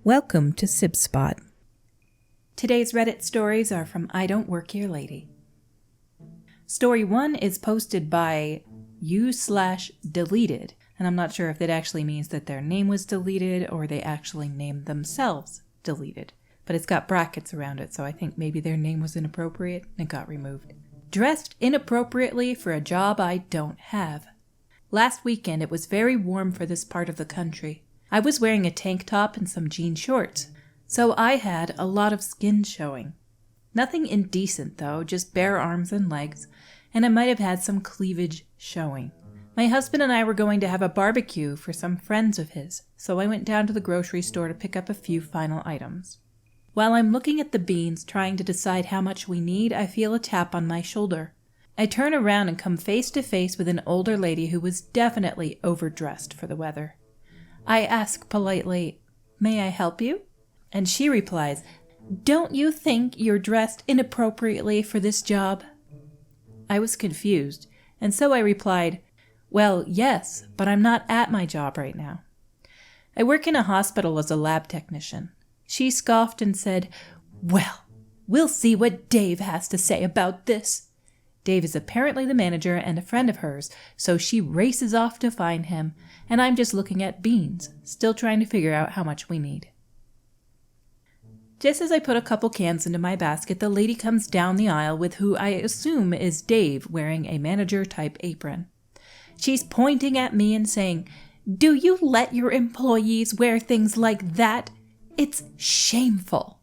Welcome to Sib Spot. Today's Reddit stories are from IdontWorkHereLady. Story 1 is posted by u/deleted, and I'm not sure if that actually means that their name was deleted or they actually named themselves deleted. But it's got brackets around it, so I think maybe their name was inappropriate and it got removed. Dressed inappropriately for a job I don't have. Last weekend it was very warm for this part of the country. I was wearing a tank top and some jean shorts, so I had a lot of skin showing. Nothing indecent though, just bare arms and legs, and I might have had some cleavage showing. My husband and I were going to have a barbecue for some friends of his, so I went down to the grocery store to pick up a few final items. While I'm looking at the beans, trying to decide how much we need, I feel a tap on my shoulder. I turn around and come face to face with an older lady who was definitely overdressed for the weather. I ask politely, "May I help you?" And she replies, "Don't you think you're dressed inappropriately for this job?" I was confused, and so I replied, "Well, yes, but I'm not at my job right now. I work in a hospital as a lab technician." She scoffed and said, "Well, we'll see what Dave has to say about this." Dave is apparently the manager and a friend of hers, so she races off to find him, and I'm just looking at beans, still trying to figure out how much we need. Just as I put a couple cans into my basket, the lady comes down the aisle with who I assume is Dave, wearing a manager-type apron. She's pointing at me and saying, "Do you let your employees wear things like that? It's shameful."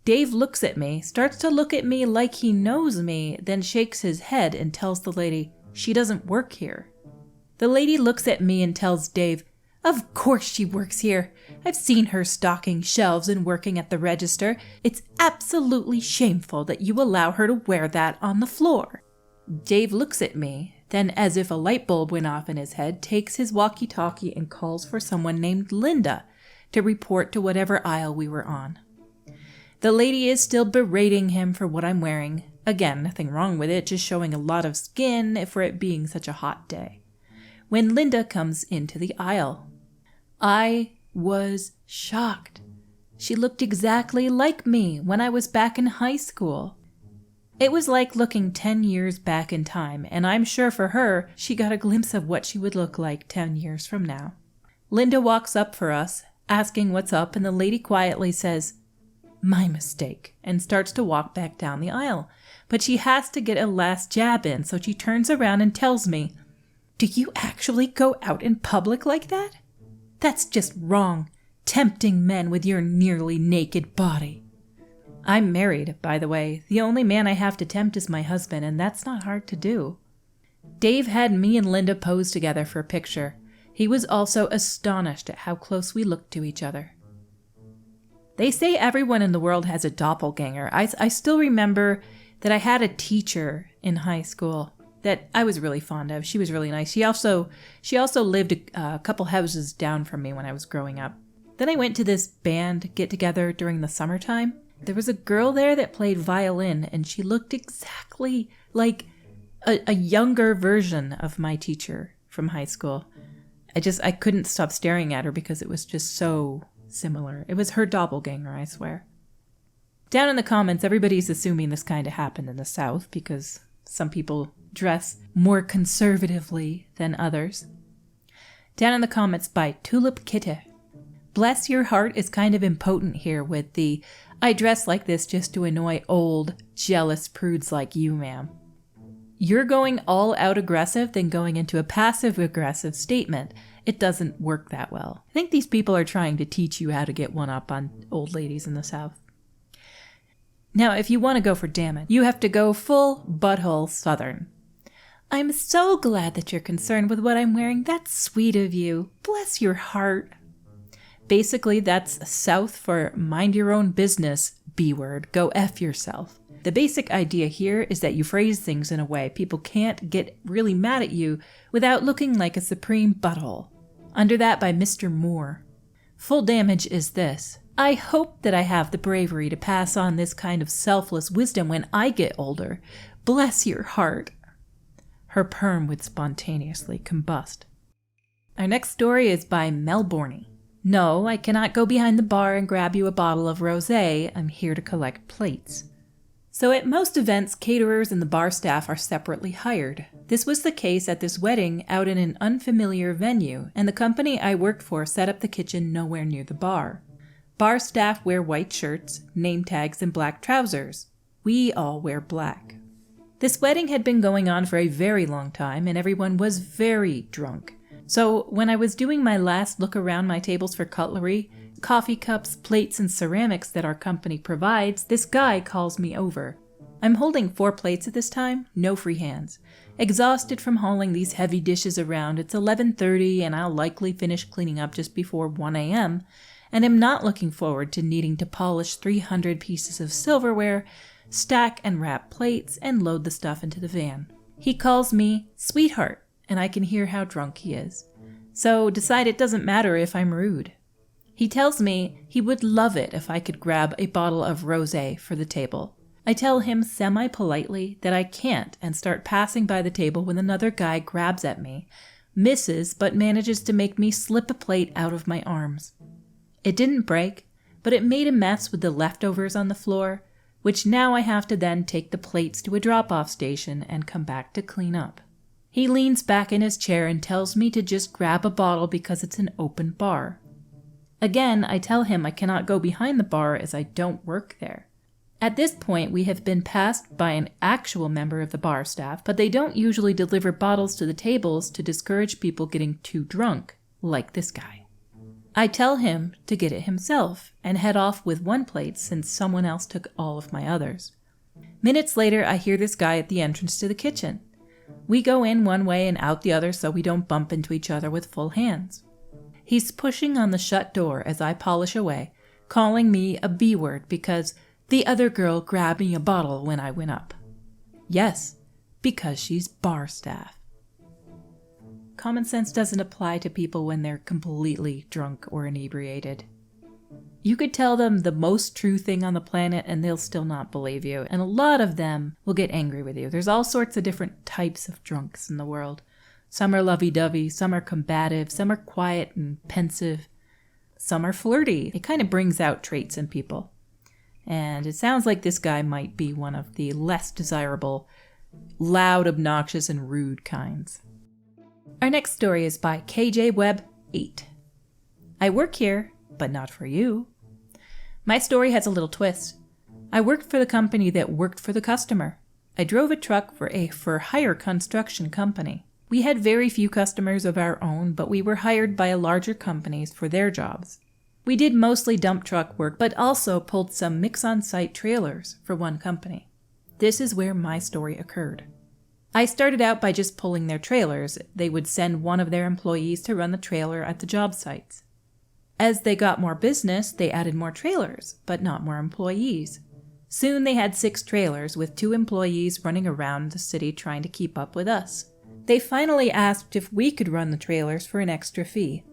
Dave looks at me, starts to look at me like he knows me, then shakes his head and tells the lady she doesn't work here. The lady looks at me and tells Dave, "Of course she works here. I've seen her stocking shelves and working at the register. It's absolutely shameful that you allow her to wear that on the floor." Dave looks at me, then as if a light bulb went off in his head, takes his walkie-talkie and calls for someone named Linda to report to whatever aisle we were on. The lady is still berating him for what I'm wearing. Again, nothing wrong with it, just showing a lot of skin for it being such a hot day. When Linda comes into the aisle, I was shocked. She looked exactly like me when I was back in high school. It was like looking 10 years back in time, and I'm sure for her, she got a glimpse of what she would look like 10 years from now. Linda walks up for us, asking what's up, and the lady quietly says, "My mistake," and starts to walk back down the aisle. But she has to get a last jab in, so she turns around and tells me, "Do you actually go out in public like that? That's just wrong, tempting men with your nearly naked body." I'm married, by the way. The only man I have to tempt is my husband, and that's not hard to do. Dave had me and Linda pose together for a picture. He was also astonished at how close we looked to each other. They say everyone in the world has a doppelganger. I still remember that I had a teacher in high school that I was really fond of. She was really nice. She also lived a couple houses down from me when I was growing up. Then I went to this band get-together during the summertime. There was a girl there that played violin, and she looked exactly like a younger version of my teacher from high school. I couldn't stop staring at her because it was just so similar. It was her doppelganger, I swear. Down in the comments, everybody's assuming this kind of happened in the South because some people dress more conservatively than others. Down in the comments by Tulip Kitty. "Bless your heart is kind of impotent here with the, I dress like this just to annoy old, jealous prudes like you, ma'am. You're going all out aggressive, then going into a passive aggressive statement. It doesn't work that well. I think these people are trying to teach you how to get one up on old ladies in the South." Now, if you want to go for damn it, you have to go full butthole Southern. "I'm so glad that you're concerned with what I'm wearing. That's sweet of you. Bless your heart." Basically, that's South for mind your own business, B-word, go F yourself. The basic idea here is that you phrase things in a way people can't get really mad at you without looking like a supreme butthole. Under that by Mr. Moore. Full damage is this. "I hope that I have the bravery to pass on this kind of selfless wisdom when I get older. Bless your heart." Her perm would spontaneously combust. Our next story is by Melbourne. No, I cannot go behind the bar and grab you a bottle of rosé. I'm here to collect plates. So at most events, caterers and the bar staff are separately hired. This was the case at this wedding out in an unfamiliar venue, and the company I worked for set up the kitchen nowhere near the bar. Bar staff wear white shirts, name tags, and black trousers. We all wear black. This wedding had been going on for a very long time, and everyone was very drunk. So when I was doing my last look around my tables for cutlery, coffee cups, plates, and ceramics that our company provides, this guy calls me over. I'm holding 4 plates at this time, no free hands. Exhausted from hauling these heavy dishes around, it's 11:30 and I'll likely finish cleaning up just before 1 a.m., and am not looking forward to needing to polish 300 pieces of silverware, stack and wrap plates, and load the stuff into the van. He calls me sweetheart, and I can hear how drunk he is. So decide it doesn't matter if I'm rude. He tells me he would love it if I could grab a bottle of rosé for the table. I tell him semi-politely that I can't and start passing by the table when another guy grabs at me, misses but manages to make me slip a plate out of my arms. It didn't break, but it made a mess with the leftovers on the floor, which now I have to then take the plates to a drop-off station and come back to clean up. He leans back in his chair and tells me to just grab a bottle because it's an open bar. Again, I tell him I cannot go behind the bar as I don't work there. At this point, we have been passed by an actual member of the bar staff, but they don't usually deliver bottles to the tables to discourage people getting too drunk, like this guy. I tell him to get it himself and head off with 1 plate since someone else took all of my others. Minutes later, I hear this guy at the entrance to the kitchen. We go in one way and out the other so we don't bump into each other with full hands. He's pushing on the shut door as I polish away, calling me a B-word because the other girl grabbed me a bottle when I went up. Yes, because she's bar staff. Common sense doesn't apply to people when they're completely drunk or inebriated. You could tell them the most true thing on the planet and they'll still not believe you, and a lot of them will get angry with you. There's all sorts of different types of drunks in the world. Some are lovey-dovey, some are combative, some are quiet and pensive, some are flirty. It kind of brings out traits in people. And it sounds like this guy might be one of the less desirable, loud, obnoxious, and rude kinds. Our next story is by KJ Webb 8. I work here, but not for you. My story has a little twist. I worked for the company that worked for the customer. I drove a truck for a for-hire construction company. We had very few customers of our own, but we were hired by larger companies for their jobs. We did mostly dump truck work, but also pulled some mix-on-site trailers for one company. This is where my story occurred. I started out by just pulling their trailers. They would send one of their employees to run the trailer at the job sites. As they got more business, they added more trailers, but not more employees. Soon they had 6 trailers with 2 employees running around the city trying to keep up with us. They finally asked if we could run the trailers for an extra fee.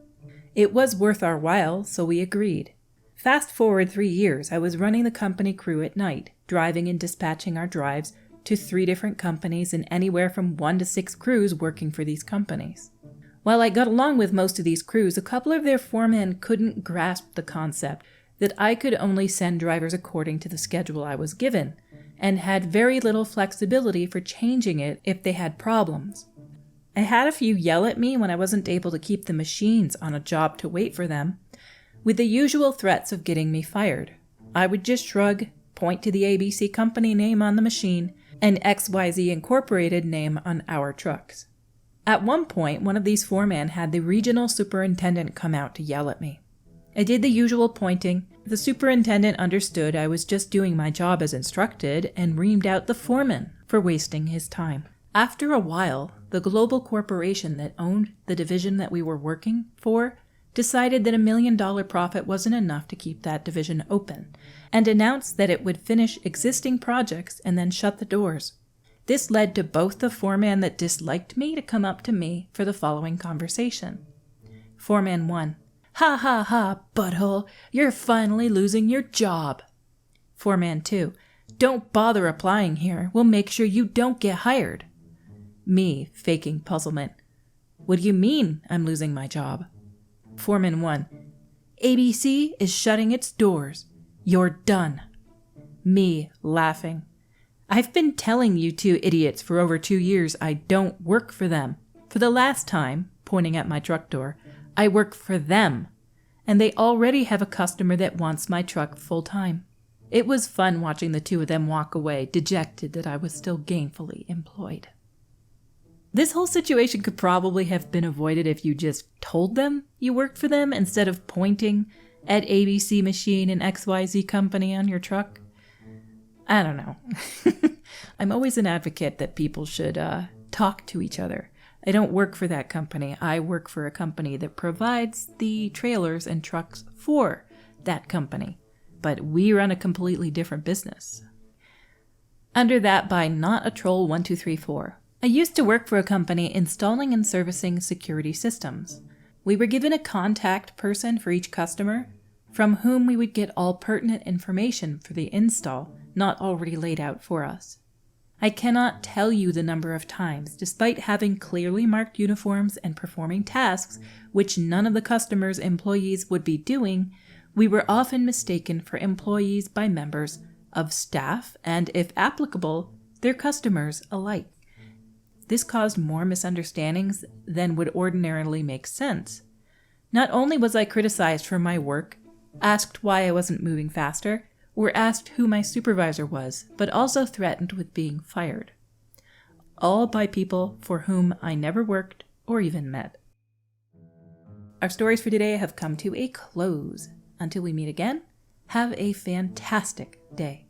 It was worth our while, so we agreed. Fast forward 3 years, I was running the company crew at night, driving and dispatching our drives to 3 different companies and anywhere from 1 to 6 crews working for these companies. While I got along with most of these crews, a couple of their foremen couldn't grasp the concept that I could only send drivers according to the schedule I was given, and had very little flexibility for changing it if they had problems. I had a few yell at me when I wasn't able to keep the machines on a job to wait for them, with the usual threats of getting me fired. I would just shrug, point to the ABC company name on the machine, and XYZ Incorporated name on our trucks. At one point, one of these foremen had the regional superintendent come out to yell at me. I did the usual pointing. The superintendent understood I was just doing my job as instructed and reamed out the foreman for wasting his time. After a while, the global corporation that owned the division that we were working for decided that $1 million profit wasn't enough to keep that division open, and announced that it would finish existing projects and then shut the doors. This led to both the foreman that disliked me to come up to me for the following conversation. Foreman 1. Ha ha ha, butthole, you're finally losing your job. Foreman 2. Don't bother applying here, we'll make sure you don't get hired. Me, faking puzzlement. What do you mean I'm losing my job? Foreman 1. ABC is shutting its doors. You're done. Me, laughing. I've been telling you two idiots for over 2 years I don't work for them. For the last time, pointing at my truck door, I work for them. And they already have a customer that wants my truck full time. It was fun watching the two of them walk away, dejected that I was still gainfully employed. This whole situation could probably have been avoided if you just told them you worked for them instead of pointing at ABC Machine and XYZ Company on your truck. I don't know. I'm always an advocate that people should talk to each other. I don't work for that company. I work for a company that provides the trailers and trucks for that company. But we run a completely different business. Under that by Not a Troll 1234. I used to work for a company installing and servicing security systems. We were given a contact person for each customer, from whom we would get all pertinent information for the install not already laid out for us. I cannot tell you the number of times, despite having clearly marked uniforms and performing tasks which none of the customer's employees would be doing, we were often mistaken for employees by members of staff and, if applicable, their customers alike. This caused more misunderstandings than would ordinarily make sense. Not only was I criticized for my work, asked why I wasn't moving faster, or asked who my supervisor was, but also threatened with being fired. All by people for whom I never worked or even met. Our stories for today have come to a close. Until we meet again, have a fantastic day.